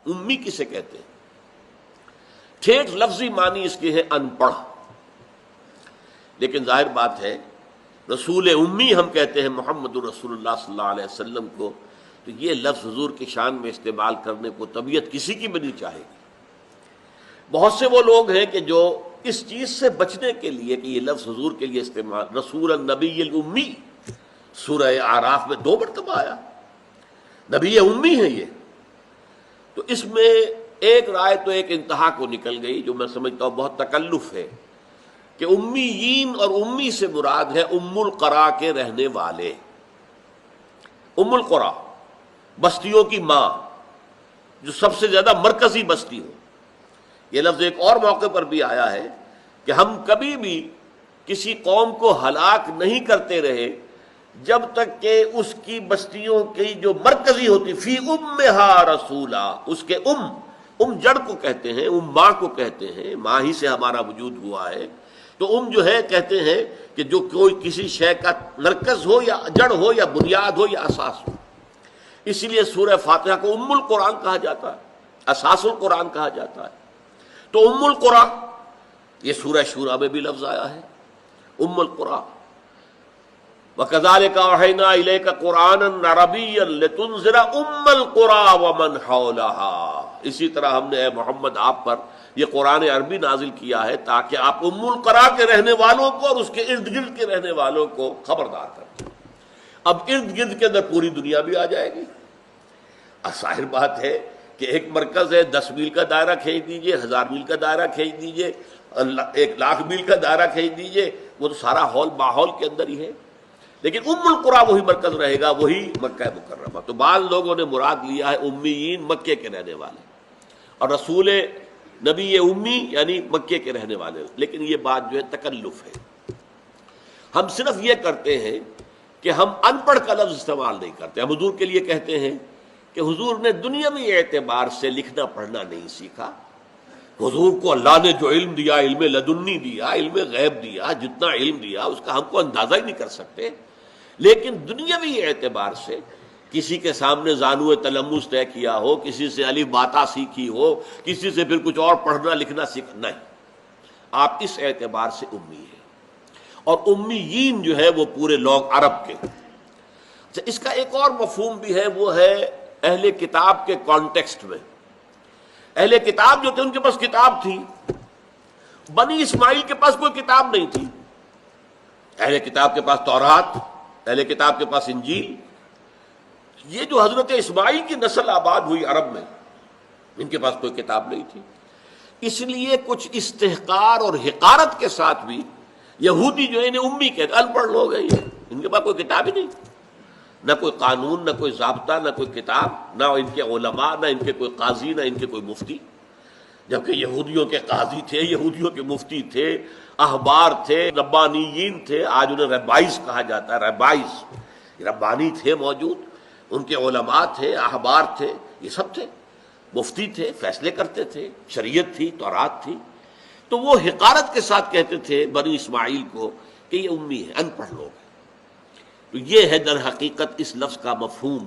امی کسے کہتے ہیں؟ ٹھیٹ لفظی معنی اس کے ہے ان پڑھ، لیکن ظاہر بات ہے رسول امی ہم کہتے ہیں محمد رسول اللہ صلی اللہ علیہ وسلم کو، تو یہ لفظ حضور کی شان میں استعمال کرنے کو طبیعت کسی کی بھی نہیں چاہے گی۔ بہت سے وہ لوگ ہیں کہ جو اس چیز سے بچنے کے لیے کہ یہ لفظ حضور کے لیے استعمال، رسول النبی الامی سورہ اعراف میں 2 مرتبہ آیا، نبی امی ہے یہ، تو اس میں ایک رائے تو ایک انتہا کو نکل گئی جو میں سمجھتا ہوں بہت تکلف ہے، کہ امیین اور امی سے مراد ہے ام القرا کے رہنے والے، ام القرا بستیوں کی ماں، جو سب سے زیادہ مرکزی بستی ہو۔ یہ لفظ ایک اور موقع پر بھی آیا ہے کہ ہم کبھی بھی کسی قوم کو ہلاک نہیں کرتے رہے جب تک کہ اس کی بستیوں کی جو مرکزی ہوتی فی امہا رسولا، اس کے ام جڑ کو کہتے ہیں، ماں کو کہتے ہیں، ماں ہی سے ہمارا وجود ہوا ہے، تو جو ہے کہتے ہیں کہ جو کوئی کسی شے کا مرکز ہو یا جڑ ہو یا بنیاد ہو یا اساس ہو، اسی لیے سورہ فاتحہ کو ام القرآن کہا جاتا ہے، اساس القرآن کہا جاتا ہے۔ تو ام القرآن، یہ سورہ شورى میں بھی لفظ آیا ہے ام القرآن، وَكَذَلِكَ أَوْحَيْنَا إِلَيْكَ قُرْآنًا عَرَبِيًّا لِتُنذِرَ أُمَّ الْقُرَىٰ وَمَنْ حَوْلَهَا، اسی طرح ہم نے اے محمد آپ پر یہ قرآن عربی نازل کیا ہے تاکہ آپ ام القرا کے رہنے والوں کو اور اس کے ارد گرد کے رہنے والوں کو خبردار کریں۔ اب ارد گرد کے اندر پوری دنیا بھی آ جائے گی۔ ظاہر بات ہے کہ ایک مرکز ہے، 10 میل کا دائرہ کھینچ دیجئے، 1000 میل کا دائرہ کھینچ دیجئے، 1,00,000 میل کا دائرہ کھینچ دیجئے، وہ تو سارا ماحول کے اندر ہی ہے، لیکن ام القرا وہی مرکز رہے گا، وہی مکہ مکرمہ۔ تو بعض لوگوں نے مراد لیا ہے امیین مکے کے رہنے والے، اور رسول نبی امی یعنی مکے کے رہنے والے، لیکن یہ بات جو ہے تکلف ہے۔ ہم صرف یہ کرتے ہیں کہ ہم ان پڑھ کا لفظ استعمال نہیں کرتے۔ ہم حضور کے لیے کہتے ہیں کہ حضور نے دنیاوی اعتبار سے لکھنا پڑھنا نہیں سیکھا، حضور کو اللہ نے جو علم دیا، علم لدنی دیا، علم غیب دیا، جتنا علم دیا اس کا ہم کو اندازہ ہی نہیں کر سکتے، لیکن دنیاوی اعتبار سے کسی کے سامنے زانو تلمس طے کیا ہو، کسی سے الف باتا سیکھی ہو، کسی سے پھر کچھ اور پڑھنا لکھنا سیکھنا، نہیں، آپ اس اعتبار سے امی ہیں۔ اور امیین جو ہے وہ پورے لوگ عرب کے۔ اس کا ایک اور مفہوم بھی ہے، وہ ہے اہل کتاب کے کانٹیکسٹ میں۔ اہل کتاب جو تھے ان کے پاس کتاب تھی، بنی اسماعیل کے پاس کوئی کتاب نہیں تھی۔ اہل کتاب کے پاس تورات، اہل کتاب کے پاس انجیل، یہ جو حضرت اسماعیل کی نسل آباد ہوئی عرب میں، ان کے پاس کوئی کتاب نہیں تھی۔ اس لیے کچھ استحقار اور حقارت کے ساتھ بھی یہودی جو انہیں امی کہتے، ان پڑھ لوگ ہیں یہ، ان کے پاس کوئی کتاب ہی نہیں، نہ کوئی قانون، نہ کوئی ضابطہ، نہ کوئی کتاب، نہ ان کے علماء، نہ ان کے کوئی قاضی، نہ ان کے کوئی مفتی، جبکہ یہودیوں کے قاضی تھے، یہودیوں کے مفتی تھے، احبار تھے، ربانیین تھے، آج انہیں ربائز کہا جاتا ہے، ربائز، ربانی تھے موجود، ان کے علماء تھے، احبار تھے، یہ سب تھے، مفتی تھے، فیصلے کرتے تھے، شریعت تھی، تورات تھی۔ تو وہ حقارت کے ساتھ کہتے تھے بنی اسماعیل کو کہ یہ امی ہے، ان پڑھ لوگ ہیں۔ تو یہ ہے در حقیقت اس لفظ کا مفہوم